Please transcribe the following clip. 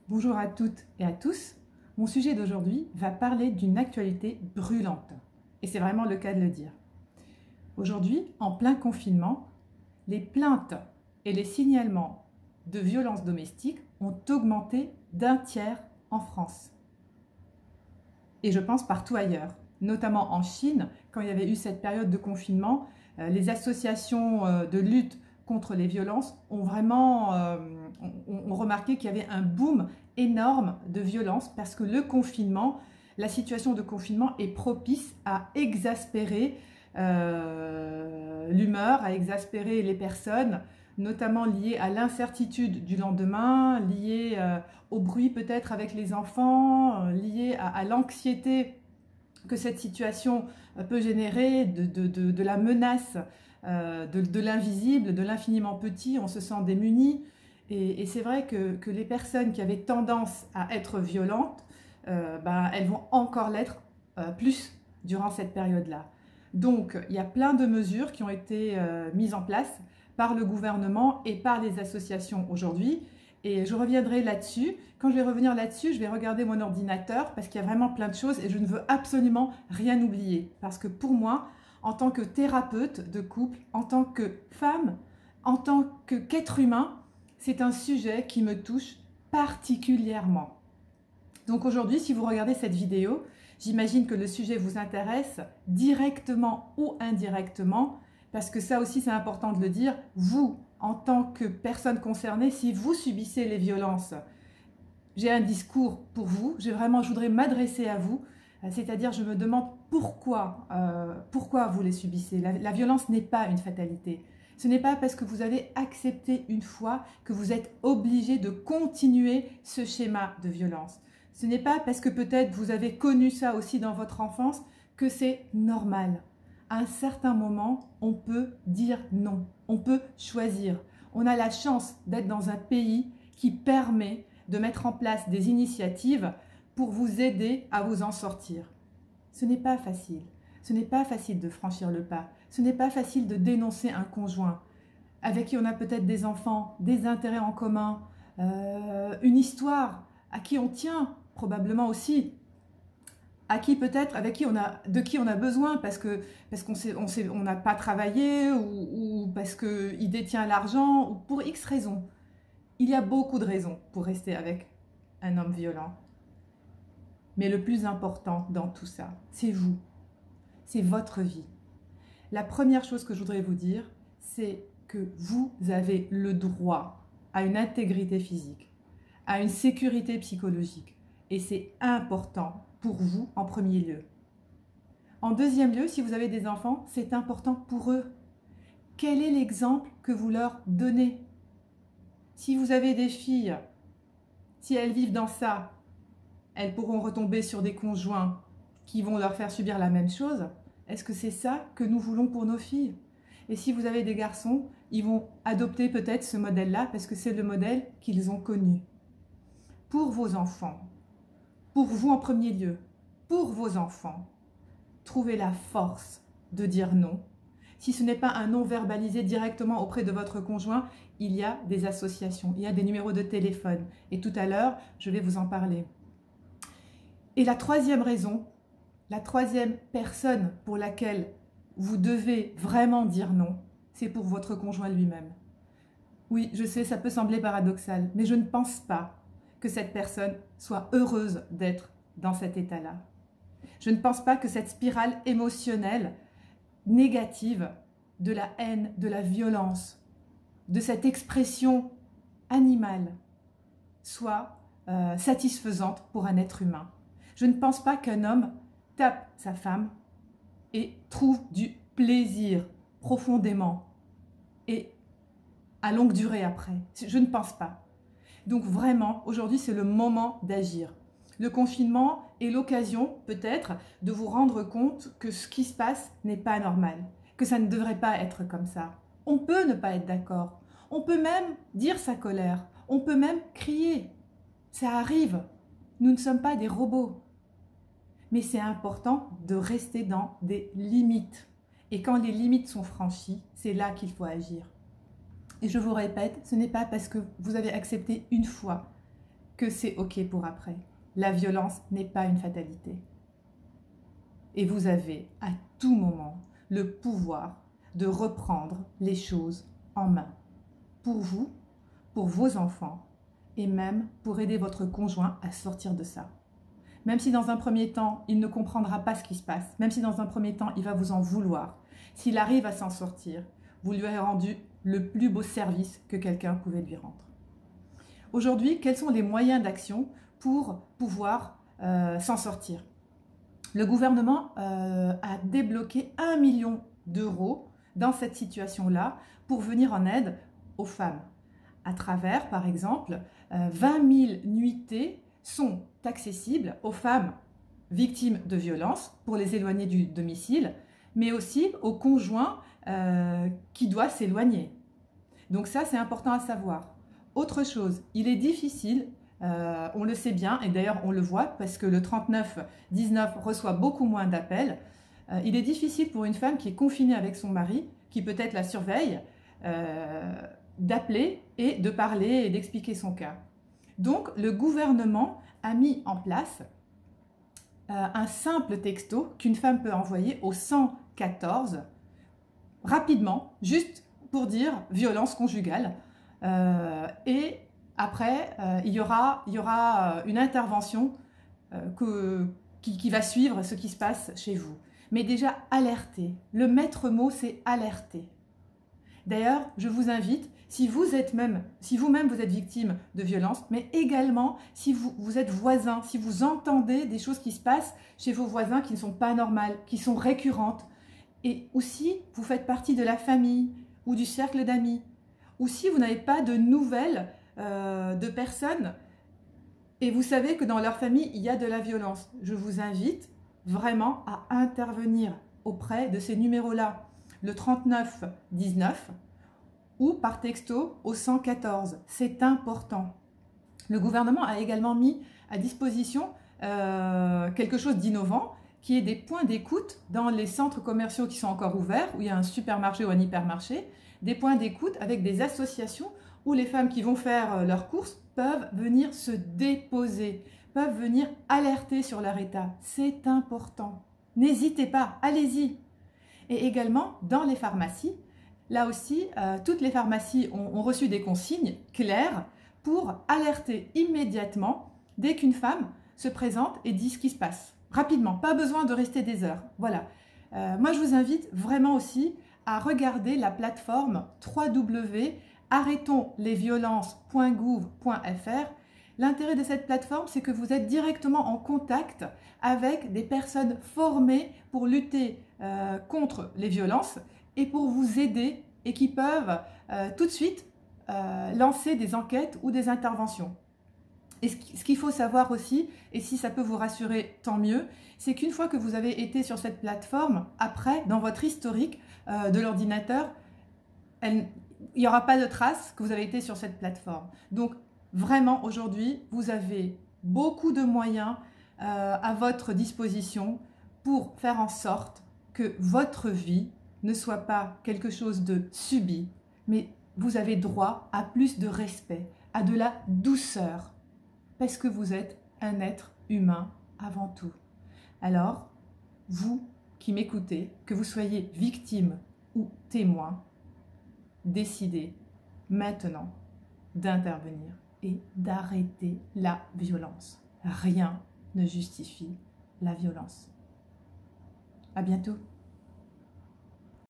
Bonjour à toutes et à tous. Mon sujet d'aujourd'hui va parler d'une actualité brûlante. Et c'est vraiment le cas de le dire. Aujourd'hui, en plein confinement, les plaintes et les signalements de violences domestiques ont augmenté d'un tiers en France. Et je pense partout ailleurs, notamment en Chine, quand il y avait eu cette période de confinement, les associations de lutte contre les violences ont vraiment ont remarqué qu'il y avait un boom énorme de violences parce que le confinement, la situation de confinement est propice à exaspérer l'humeur, à exaspérer les personnes, notamment liées à l'incertitude du lendemain, liées au bruit peut-être avec les enfants, liées à l'anxiété que cette situation peut générer, de la menace, de l'invisible, de l'infiniment petit, on se sent démuni. Et c'est vrai que les personnes qui avaient tendance à être violentes, elles vont encore l'être plus durant cette période-là. Donc, il y a plein de mesures qui ont été mises en place par le gouvernement et par les associations aujourd'hui. Et je reviendrai là-dessus. Quand je vais revenir là-dessus, je vais regarder mon ordinateur parce qu'il y a vraiment plein de choses et je ne veux absolument rien oublier. Parce que pour moi, en tant que thérapeute de couple, en tant que femme, en tant qu'être humain, c'est un sujet qui me touche particulièrement. Donc aujourd'hui, si vous regardez cette vidéo, j'imagine que le sujet vous intéresse directement ou indirectement, parce que ça aussi c'est important de le dire, vous, en tant que personne concernée, si vous subissez les violences, j'ai un discours pour vous, je voudrais m'adresser à vous, c'est-à-dire je me demande pourquoi vous les subissez. La violence n'est pas une fatalité. Ce n'est pas parce que vous avez accepté une fois que vous êtes obligé de continuer ce schéma de violence. Ce n'est pas parce que peut-être vous avez connu ça aussi dans votre enfance que c'est normal. À un certain moment, on peut dire non, on peut choisir. On a la chance d'être dans un pays qui permet de mettre en place des initiatives pour vous aider à vous en sortir. Ce n'est pas facile. Ce n'est pas facile de franchir le pas. Ce n'est pas facile de dénoncer un conjoint avec qui on a peut-être des enfants, des intérêts en commun, une histoire à qui on tient probablement aussi, à qui peut-être, de qui on a besoin parce qu'on n'a pas travaillé ou parce qu'il détient l'argent ou pour X raisons. Il y a beaucoup de raisons pour rester avec un homme violent. Mais le plus important dans tout ça, c'est vous. C'est votre vie. La première chose que je voudrais vous dire, c'est que vous avez le droit à une intégrité physique, à une sécurité psychologique. Et c'est important pour vous en premier lieu. En deuxième lieu, si vous avez des enfants, c'est important pour eux. Quel est l'exemple que vous leur donnez? Si vous avez des filles, si elles vivent dans ça, elles pourront retomber sur des conjoints qui vont leur faire subir la même chose. Est-ce que c'est ça que nous voulons pour nos filles? Et si vous avez des garçons, ils vont adopter peut-être ce modèle-là parce que c'est le modèle qu'ils ont connu. Pour vos enfants, pour vous en premier lieu, pour vos enfants, trouvez la force de dire non. Si ce n'est pas un non verbalisé directement auprès de votre conjoint, il y a des associations, il y a des numéros de téléphone. Et tout à l'heure, je vais vous en parler. Et la troisième raison, la troisième personne pour laquelle vous devez vraiment dire non, c'est pour votre conjoint lui-même. Oui, je sais, ça peut sembler paradoxal, mais je ne pense pas que cette personne soit heureuse d'être dans cet état-là. Je ne pense pas que cette spirale émotionnelle négative de la haine, de la violence, de cette expression animale soit satisfaisante pour un être humain. Je ne pense pas qu'un homme tape sa femme et trouve du plaisir profondément et à longue durée après. Je ne pense pas. Donc vraiment, aujourd'hui, c'est le moment d'agir. Le confinement est l'occasion, peut-être, de vous rendre compte que ce qui se passe n'est pas normal, que ça ne devrait pas être comme ça. On peut ne pas être d'accord. On peut même dire sa colère. On peut même crier. Ça arrive. Nous ne sommes pas des robots. Mais c'est important de rester dans des limites. Et quand les limites sont franchies, c'est là qu'il faut agir. Et je vous répète, ce n'est pas parce que vous avez accepté une fois que c'est OK pour après. La violence n'est pas une fatalité. Et vous avez à tout moment le pouvoir de reprendre les choses en main. Pour vous, pour vos enfants et même pour aider votre conjoint à sortir de ça. Même si dans un premier temps, il ne comprendra pas ce qui se passe, même si dans un premier temps, il va vous en vouloir, s'il arrive à s'en sortir, vous lui avez rendu le plus beau service que quelqu'un pouvait lui rendre. Aujourd'hui, quels sont les moyens d'action pour pouvoir s'en sortir? Le gouvernement a débloqué 1 million d'euros dans cette situation-là pour venir en aide aux femmes. À travers, par exemple, 20 000 nuitées sont accessibles aux femmes victimes de violences pour les éloigner du domicile, mais aussi aux conjoints qui doivent s'éloigner. Donc ça, c'est important à savoir. Autre chose, il est difficile, on le sait bien, et d'ailleurs on le voit parce que le 3919 reçoit beaucoup moins d'appels. Il est difficile pour une femme qui est confinée avec son mari, qui peut-être la surveille, d'appeler et de parler et d'expliquer son cas. Donc le gouvernement a mis en place un simple texto qu'une femme peut envoyer au 114 rapidement, juste pour dire violence conjugale. Et après, il y aura une intervention qui va suivre ce qui se passe chez vous. Mais déjà, alerter. Le maître mot, c'est alerter. D'ailleurs, je vous invite, si vous-même vous êtes victime de violence, mais également si vous êtes voisin, si vous entendez des choses qui se passent chez vos voisins qui ne sont pas normales, qui sont récurrentes, et aussi vous faites partie de la famille ou du cercle d'amis, ou si vous n'avez pas de nouvelles de personnes et vous savez que dans leur famille il y a de la violence, je vous invite vraiment à intervenir auprès de ces numéros-là, le 3919 ou par texto au 114. C'est important. Le gouvernement a également mis à disposition quelque chose d'innovant, qui est des points d'écoute dans les centres commerciaux qui sont encore ouverts, où il y a un supermarché ou un hypermarché, des points d'écoute avec des associations où les femmes qui vont faire leurs courses peuvent venir se déposer, peuvent venir alerter sur leur état. C'est important. N'hésitez pas, allez-y. Et également, dans les pharmacies, là aussi, toutes les pharmacies ont reçu des consignes claires pour alerter immédiatement dès qu'une femme se présente et dit ce qui se passe. Rapidement, pas besoin de rester des heures. Voilà. Moi, je vous invite vraiment aussi à regarder la plateforme www.arrêtonslesviolences.gouv.fr. L'intérêt de cette plateforme, c'est que vous êtes directement en contact avec des personnes formées pour lutter contre les violences et pour vous aider et qui peuvent tout de suite lancer des enquêtes ou des interventions. Et ce qu'il faut savoir aussi, et si ça peut vous rassurer, tant mieux, c'est qu'une fois que vous avez été sur cette plateforme, après, dans votre historique de l'ordinateur, il n'y aura pas de trace que vous avez été sur cette plateforme. Donc, vraiment, aujourd'hui, vous avez beaucoup de moyens à votre disposition pour faire en sorte que votre vie ne soit pas quelque chose de subi, mais vous avez droit à plus de respect, à de la douceur, parce que vous êtes un être humain avant tout. Alors, vous qui m'écoutez, que vous soyez victime ou témoin, décidez maintenant d'intervenir et d'arrêter la violence. Rien ne justifie la violence. À bientôt.